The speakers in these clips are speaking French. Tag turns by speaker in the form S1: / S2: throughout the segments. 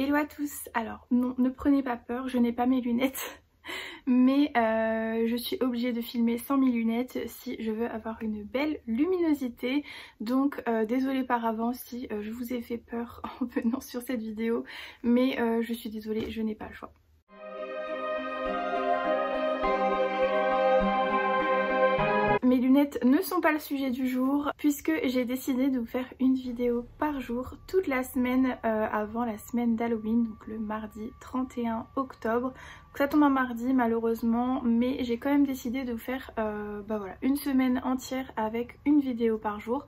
S1: Hello à tous. Alors non, ne prenez pas peur, je n'ai pas mes lunettes. Mais je suis obligée de filmer sans mes lunettes si je veux avoir une belle luminosité. Donc désolée par avance si je vous ai fait peur en venant sur cette vidéo. Mais je suis désolée, je n'ai pas le choix. Mes lunettes ne sont pas le sujet du jour puisque j'ai décidé de vous faire une vidéo par jour toute la semaine avant la semaine d'Halloween, donc le mardi 31 octobre. Donc ça tombe un mardi malheureusement, mais j'ai quand même décidé de vous faire voilà, une semaine entière avec une vidéo par jour.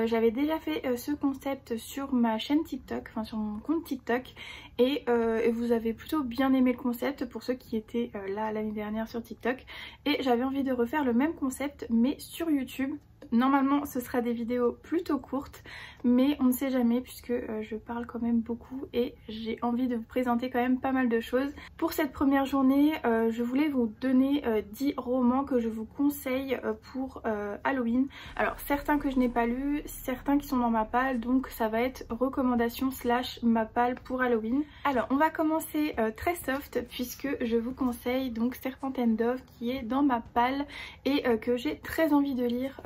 S1: J'avais déjà fait ce concept sur ma chaîne TikTok, enfin sur mon compte TikTok, et vous avez plutôt bien aimé le concept pour ceux qui étaient là l'année dernière sur TikTok, et j'avais envie de refaire le même concept mais sur YouTube. Normalement ce sera des vidéos plutôt courtes, mais on ne sait jamais puisque je parle quand même beaucoup et j'ai envie de vous présenter quand même pas mal de choses. Pour cette première journée, je voulais vous donner 10 romans que je vous conseille pour Halloween. Alors certains que je n'ai pas lus, certains qui sont dans ma palle, donc ça va être recommandation slash ma palle pour Halloween. Alors on va commencer très soft puisque je vous conseille donc Serpent and Dove qui est dans ma palle et que j'ai très envie de lire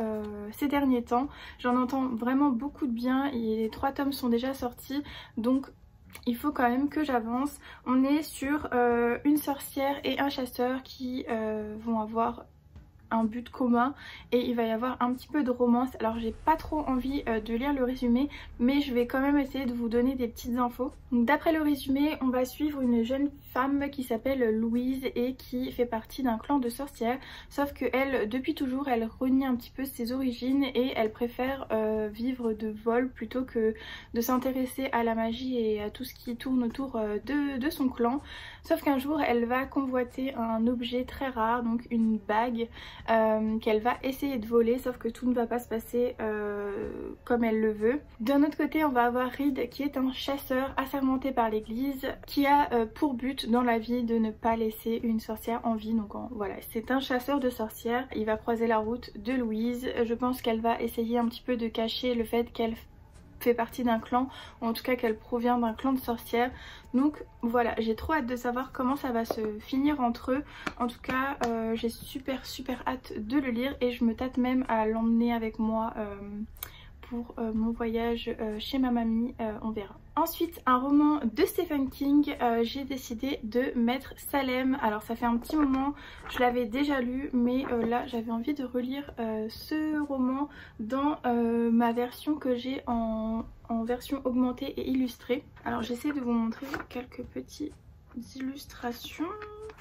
S1: ces derniers temps. J'en entends vraiment beaucoup de bien et les 3 tomes sont déjà sortis, donc il faut quand même que j'avance. On est sur une sorcière et un chasseur qui vont avoir un but commun et il va y avoir un petit peu de romance. Alors j'ai pas trop envie de lire le résumé, mais je vais quand même essayer de vous donner des petites infos. D'après le résumé, on va suivre une jeune femme qui s'appelle Louise et qui fait partie d'un clan de sorcières, sauf que elle, depuis toujours, elle renie un petit peu ses origines et elle préfère vivre de vol plutôt que de s'intéresser à la magie et à tout ce qui tourne autour de son clan. Sauf qu'un jour elle va convoiter un objet très rare, donc une bague qu'elle va essayer de voler, sauf que tout ne va pas se passer comme elle le veut. D'un autre côté, on va avoir Reed qui est un chasseur assermenté par l'église qui a pour but dans la vie de ne pas laisser une sorcière en vie. Donc voilà, c'est un chasseur de sorcières. Il va croiser la route de Louise. Je pense qu'elle va essayer un petit peu de cacher le fait qu'elle fait partie d'un clan, ou en tout cas qu'elle provient d'un clan de sorcières. Donc voilà, j'ai trop hâte de savoir comment ça va se finir entre eux. En tout cas j'ai super hâte de le lire et je me tâte même à l'emmener avec moi pour mon voyage chez ma mamie, on verra. Ensuite, un roman de Stephen King, j'ai décidé de mettre Salem. Alors ça fait un petit moment, je l'avais déjà lu, mais là j'avais envie de relire ce roman dans ma version que j'ai en version augmentée et illustrée. Alors j'essaie de vous montrer quelques petites illustrations.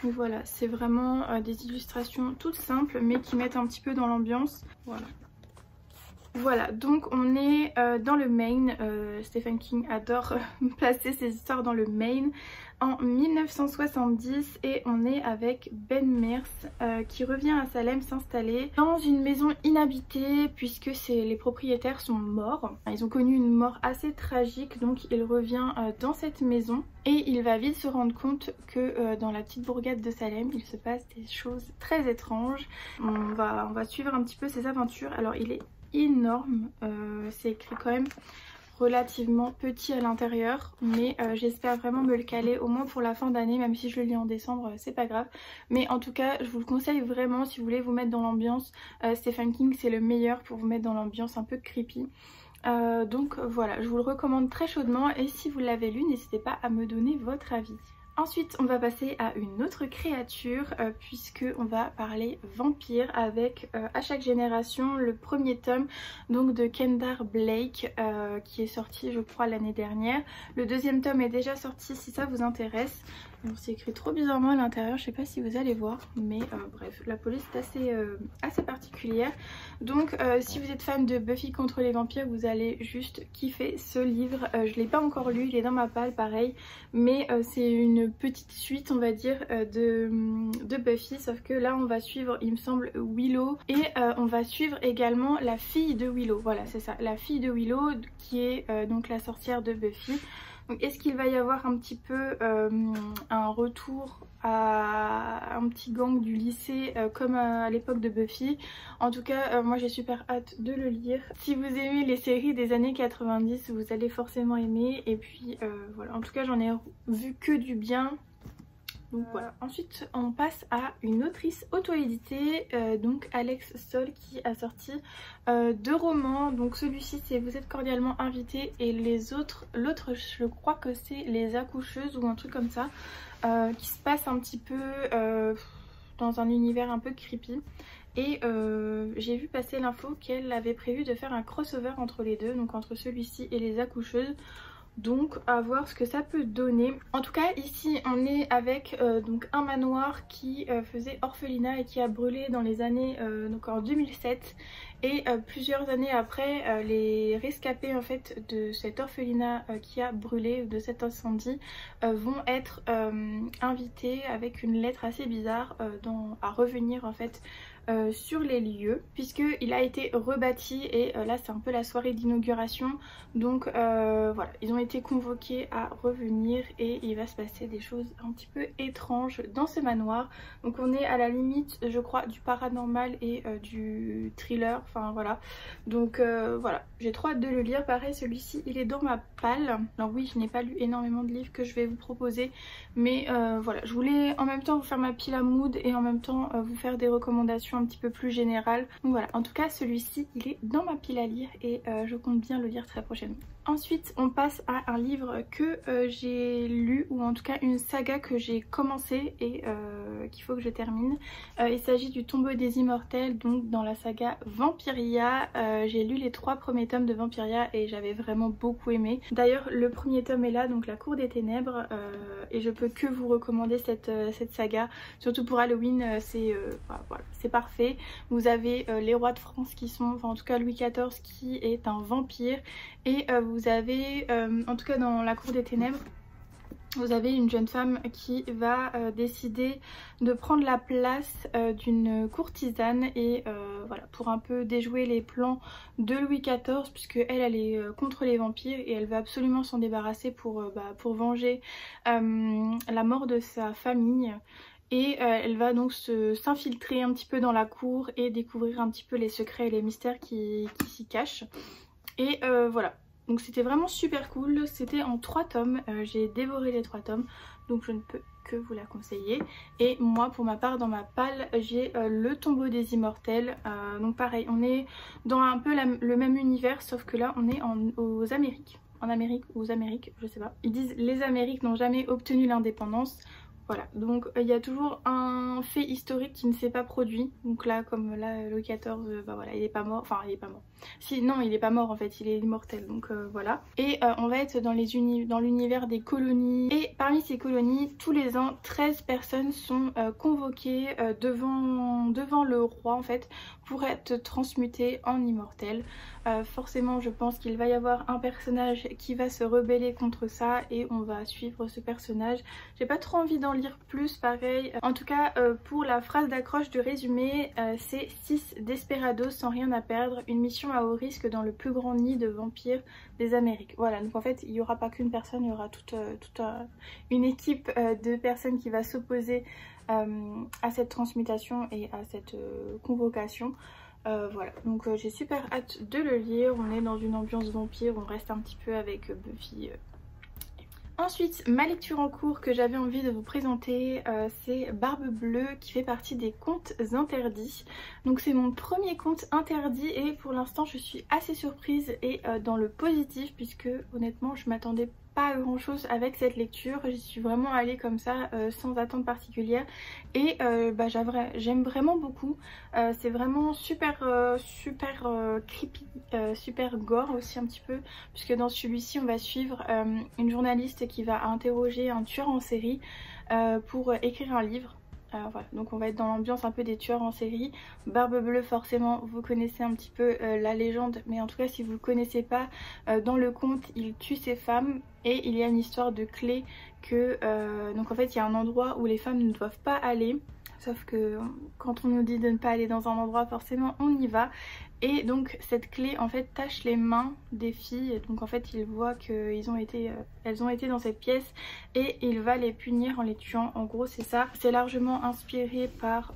S1: Mais voilà, c'est vraiment des illustrations toutes simples mais qui mettent un petit peu dans l'ambiance. Voilà. Voilà, donc on est dans le Maine. Stephen King adore placer ses histoires dans le Maine, en 1970, et on est avec Ben Mears qui revient à Salem s'installer dans une maison inhabitée puisque les propriétaires sont morts. Ils ont connu une mort assez tragique, donc il revient dans cette maison et il va vite se rendre compte que dans la petite bourgade de Salem il se passe des choses très étranges. On va suivre un petit peu ses aventures. Alors il est énorme, c'est écrit quand même relativement petit à l'intérieur, mais j'espère vraiment me le caler au moins pour la fin d'année, même si je le lis en décembre, c'est pas grave. Mais en tout cas je vous le conseille vraiment si vous voulez vous mettre dans l'ambiance. Stephen King c'est le meilleur pour vous mettre dans l'ambiance un peu creepy. Donc voilà, je vous le recommande très chaudement et si vous l'avez lu, n'hésitez pas à me donner votre avis. Ensuite on va passer à une autre créature puisque on va parler vampire avec à chaque génération le premier tome donc de Kendare Blake qui est sorti je crois l'année dernière. Le deuxième tome est déjà sorti si ça vous intéresse. C'est écrit trop bizarrement à l'intérieur, je sais pas si vous allez voir, mais bref, la police est assez particulière. Donc si vous êtes fan de Buffy contre les vampires, vous allez juste kiffer ce livre. Je l'ai pas encore lu, il est dans ma palle pareil, mais c'est une petite suite on va dire de Buffy, sauf que là on va suivre il me semble Willow et on va suivre également la fille de Willow. Voilà c'est ça, la fille de Willow qui est donc la sorcière de Buffy. Donc est-ce qu'il va y avoir un petit peu un retour à un petit gang du lycée comme à l'époque de Buffy? En tout cas moi j'ai super hâte de le lire. Si vous aimez les séries des années 90 vous allez forcément aimer, et puis voilà, en tout cas j'en ai vu que du bien. Donc voilà. Ensuite on passe à une autrice auto-éditée, donc Alex Stoll, qui a sorti 2 romans. Donc celui-ci c'est Vous êtes cordialement invité, et l'autre je crois que c'est Les Accoucheuses ou un truc comme ça, qui se passe un petit peu dans un univers un peu creepy. Et j'ai vu passer l'info qu'elle avait prévu de faire un crossover entre les deux, donc entre celui-ci et Les Accoucheuses. Donc à voir ce que ça peut donner. En tout cas ici on est avec donc un manoir qui faisait orphelinat et qui a brûlé dans les années donc en 2007, et plusieurs années après les rescapés en fait de cet orphelinat qui a brûlé, de cet incendie, vont être invités avec une lettre assez bizarre à revenir en fait sur les lieux, puisqu'il a été rebâti, et là c'est un peu la soirée d'inauguration. Donc voilà, ils ont été convoqués à revenir, et il va se passer des choses un petit peu étranges dans ce manoir. Donc on est à la limite je crois du paranormal et du thriller, enfin voilà. Donc voilà, j'ai trop hâte de le lire. Pareil, celui-ci il est dans ma palle. Alors oui, je n'ai pas lu énormément de livres que je vais vous proposer, mais voilà, je voulais en même temps vous faire ma pile à mood et en même temps vous faire des recommandations un petit peu plus générales. Donc voilà, en tout cas celui-ci il est dans ma pile à lire, et je compte bien le lire très prochainement. Ensuite on passe à un livre que j'ai lu, ou en tout cas une saga que j'ai commencé et qu'il faut que je termine. Il s'agit du Tombeau des Immortels, donc dans la saga Vampiria. J'ai lu les 3 premiers tomes de Vampiria et j'avais vraiment beaucoup aimé. D'ailleurs le premier tome est là, donc La Cour des Ténèbres, et je peux que vous recommander cette saga, surtout pour Halloween. Voilà, c'est parfait. Vous avez les rois de France qui sont, enfin en tout cas Louis XIV qui est un vampire, et vous avez en tout cas dans La Cour des Ténèbres, vous avez une jeune femme qui va décider de prendre la place d'une courtisane, et voilà, pour un peu déjouer les plans de Louis XIV, puisque elle est contre les vampires et elle va absolument s'en débarrasser pour venger la mort de sa famille. Et elle va donc s'infiltrer un petit peu dans la cour et découvrir un petit peu les secrets et les mystères qui s'y cachent. Et voilà, donc c'était vraiment super cool. C'était en 3 tomes, j'ai dévoré les 3 tomes, donc je ne peux que vous la conseiller. Et moi pour ma part dans ma palle j'ai Le Tombeau des Immortels. Donc pareil, on est dans un peu le même univers, sauf que là on est aux Amériques. En Amérique ou aux Amériques, je sais pas. Ils disent les Amériques n'ont jamais obtenu l'indépendance. Voilà, donc il y a toujours un fait historique qui ne s'est pas produit. Donc là, comme là, Louis XIV, voilà, il est pas mort. Enfin, il est pas mort. Si, non, il est pas mort en fait, il est immortel. Donc voilà. Et on va être dans l'univers des colonies. Et parmi ces colonies, tous les ans, 13 personnes sont convoquées devant le roi en fait, pour être transmutées en immortels. Forcément, je pense qu'il va y avoir un personnage qui va se rebeller contre ça, et on va suivre ce personnage. J'ai pas trop envie d'en lire plus, pareil. En tout cas, pour la phrase d'accroche du résumé, c'est 6 desperados sans rien à perdre, une mission à haut risque dans le plus grand nid de vampires des Amériques. Voilà, donc en fait, il n'y aura pas qu'une personne, il y aura toute une équipe de personnes qui va s'opposer à cette transmutation et à cette convocation. Voilà, donc j'ai super hâte de le lire. On est dans une ambiance vampire, on reste un petit peu avec Buffy. Ensuite, ma lecture en cours que j'avais envie de vous présenter, c'est Barbe Bleue, qui fait partie des contes interdits. Donc c'est mon premier conte interdit, et pour l'instant je suis assez surprise et dans le positif, puisque honnêtement je m'attendais pas à grand chose avec cette lecture. J'y suis vraiment allée comme ça, sans attente particulière, et j'aime vraiment beaucoup. C'est vraiment super creepy, super gore aussi un petit peu, puisque dans celui-ci on va suivre une journaliste qui va interroger un tueur en série pour écrire un livre. Voilà, donc on va être dans l'ambiance un peu des tueurs en série. Barbe Bleue, forcément vous connaissez un petit peu la légende, mais en tout cas si vous ne connaissez pas, dans le conte il tue ses femmes, et il y a une histoire de clé que donc en fait il y a un endroit où les femmes ne doivent pas aller, sauf que quand on nous dit de ne pas aller dans un endroit, forcément on y va. Et donc cette clé en fait tache les mains des filles, donc en fait il voit qu'elles ont été dans cette pièce et il va les punir en les tuant. En gros c'est ça. C'est largement inspiré par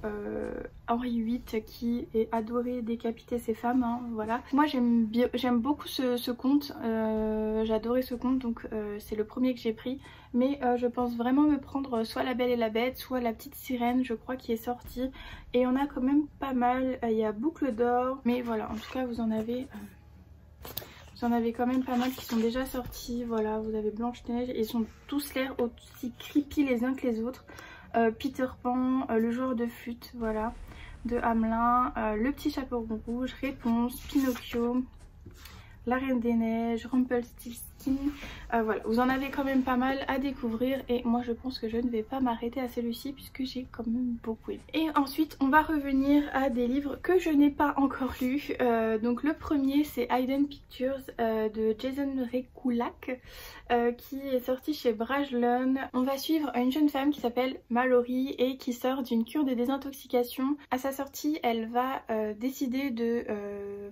S1: Henri VIII qui est adoré décapiter ses femmes, hein, voilà. Moi j'aime beaucoup ce conte, j'adorais ce conte, donc c'est le premier que j'ai pris. Mais je pense vraiment me prendre soit La Belle et la Bête, soit La Petite Sirène, je crois, qui est sortie. Et on a quand même pas mal. Il y a Boucle d'Or. Mais voilà, en tout cas, vous en avez quand même pas mal qui sont déjà sortis. Voilà, vous avez Blanche-Neige. Ils sont tous l'air aussi creepy les uns que les autres. Peter Pan, Le Joueur de flûte, voilà, de Hamelin. Le Petit Chaperon Rouge, Réponse, Pinocchio, La Reine des Neiges, Rumpelstiltskin. Voilà, vous en avez quand même pas mal à découvrir et moi je pense que je ne vais pas m'arrêter à celui-ci puisque j'ai quand même beaucoup aimé. Et ensuite on va revenir à des livres que je n'ai pas encore lus. Donc le premier c'est Hidden Pictures de Jason Rekulak qui est sorti chez Brajlon. On va suivre une jeune femme qui s'appelle Mallory et qui sort d'une cure de désintoxication. À sa sortie elle va décider de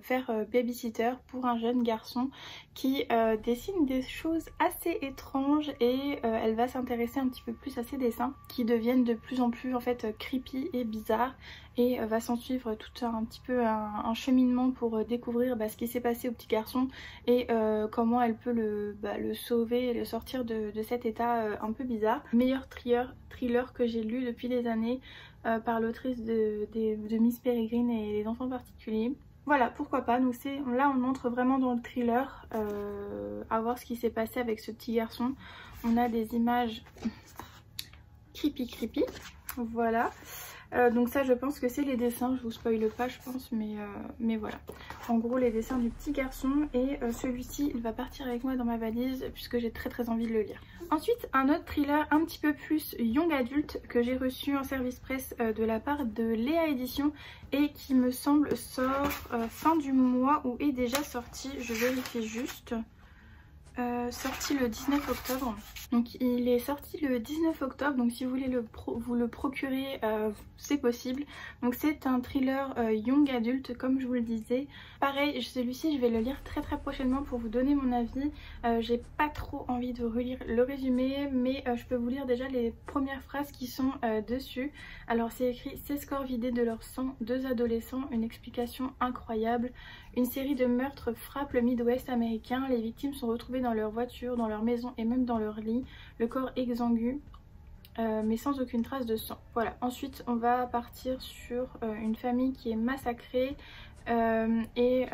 S1: faire babysitter pour un jeune garçon qui dessine des choses assez étranges et elle va s'intéresser un petit peu plus à ses dessins qui deviennent de plus en plus en fait creepy et bizarres et va s'en suivre tout un petit peu un cheminement pour découvrir ce qui s'est passé au petit garçon et comment elle peut le sauver et le sortir de cet état un peu bizarre. Meilleur thriller que j'ai lu depuis des années par l'autrice de Miss Peregrine et les enfants particuliers. Voilà, pourquoi pas. Donc là on entre vraiment dans le thriller, à voir ce qui s'est passé avec ce petit garçon. On a des images creepy, voilà. Donc ça je pense que c'est les dessins, je vous spoile pas je pense, mais voilà. En gros les dessins du petit garçon et celui-ci il va partir avec moi dans ma valise puisque j'ai très envie de le lire. Ensuite un autre thriller un petit peu plus young adulte que j'ai reçu en service presse de la part de Léa Édition et qui me semble sort fin du mois ou est déjà sorti, je vérifie juste. Sorti le 19 octobre. Donc il est sorti le 19 octobre, donc si vous voulez vous le procurer c'est possible. Donc c'est un thriller young adulte comme je vous le disais. Pareil celui-ci je vais le lire très prochainement pour vous donner mon avis. J'ai pas trop envie de relire le résumé mais je peux vous lire déjà les premières phrases qui sont dessus. Alors c'est écrit: 16 corps vidés de leur sang, 2 adolescents, une explication incroyable. Une série de meurtres frappe le Midwest américain, les victimes sont retrouvées dans leur voiture, dans leur maison et même dans leur lit, le corps exsangue mais sans aucune trace de sang. Voilà, ensuite on va partir sur une famille qui est massacrée et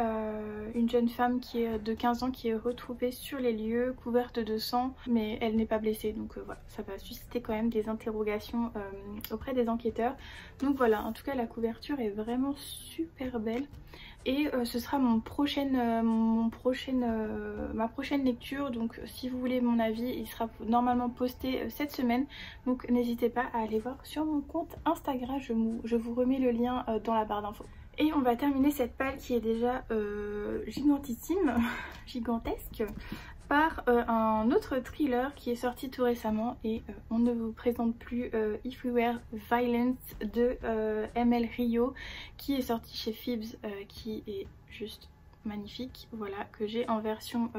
S1: une jeune femme qui est de 15 ans qui est retrouvée sur les lieux couverte de sang mais elle n'est pas blessée, donc voilà, ça va susciter quand même des interrogations auprès des enquêteurs. Donc voilà, en tout cas la couverture est vraiment super belle. Et ce sera ma prochaine lecture, donc si vous voulez mon avis il sera normalement posté cette semaine, donc n'hésitez pas à aller voir sur mon compte Instagram, je vous remets le lien dans la barre d'infos. Et on va terminer cette palle qui est déjà gigantissime, gigantesque, par un autre thriller qui est sorti tout récemment et on ne vous présente plus If We Were Violence de ML Rio qui est sorti chez Phoebs, qui est juste magnifique, voilà, que j'ai en version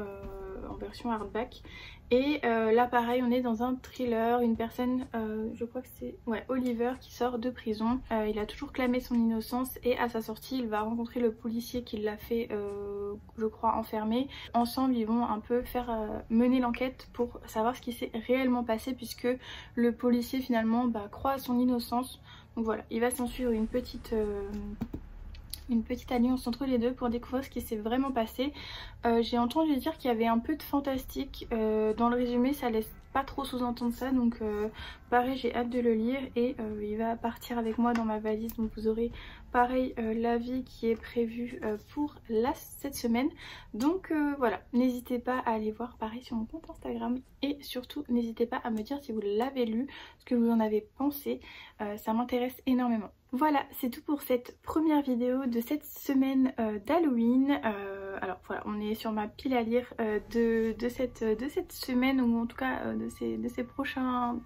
S1: hardback. Et là pareil on est dans un thriller, une personne, je crois que c'est Oliver qui sort de prison. Il a toujours clamé son innocence et à sa sortie il va rencontrer le policier qui l'a fait je crois enfermer. Ensemble ils vont un peu faire mener l'enquête pour savoir ce qui s'est réellement passé puisque le policier finalement croit à son innocence. Donc voilà, il va s'en suivre une petite alliance entre les deux pour découvrir ce qui s'est vraiment passé. J'ai entendu dire qu'il y avait un peu de fantastique dans le résumé, ça laisse pas trop sous-entendre ça, donc pareil j'ai hâte de le lire et il va partir avec moi dans ma valise, donc vous aurez pareil l'avis qui est prévu pour cette semaine. Donc voilà, n'hésitez pas à aller voir pareil sur mon compte Instagram et surtout n'hésitez pas à me dire si vous l'avez lu, ce que vous en avez pensé, ça m'intéresse énormément. Voilà, c'est tout pour cette première vidéo de cette semaine d'Halloween. alors voilà, on est sur ma pile à lire de cette semaine, ou en tout cas de ces prochains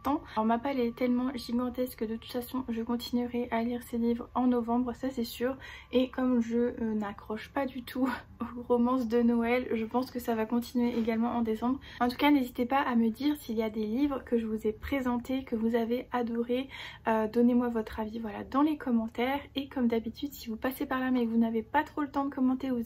S1: temps. Alors ma palle est tellement gigantesque que de toute façon je continuerai à lire ces livres en novembre, ça c'est sûr. Et comme je n'accroche pas du tout aux romances de Noël, je pense que ça va continuer également en décembre. En tout cas, n'hésitez pas à me dire s'il y a des livres que je vous ai présentés, que vous avez adoré. Donnez-moi votre avis, voilà, dans les commentaires. Et comme d'habitude, si vous passez par là mais que vous n'avez pas trop le temps de commenter, vous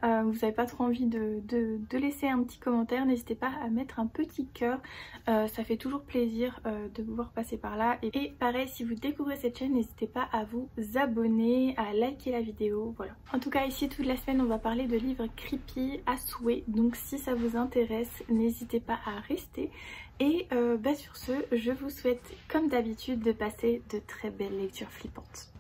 S1: n'avez pas trop envie de laisser un petit commentaire, n'hésitez pas à mettre un petit cœur. Ça fait toujours plaisir de vous voir passer par là. Et pareil, si vous découvrez cette chaîne, n'hésitez pas à vous abonner, à liker la vidéo, voilà. En tout cas, ici toute la semaine on va parler de livres creepy à souhait, donc si ça vous intéresse, n'hésitez pas à rester. Et sur ce, je vous souhaite comme d'habitude de passer de très belles lectures flippantes.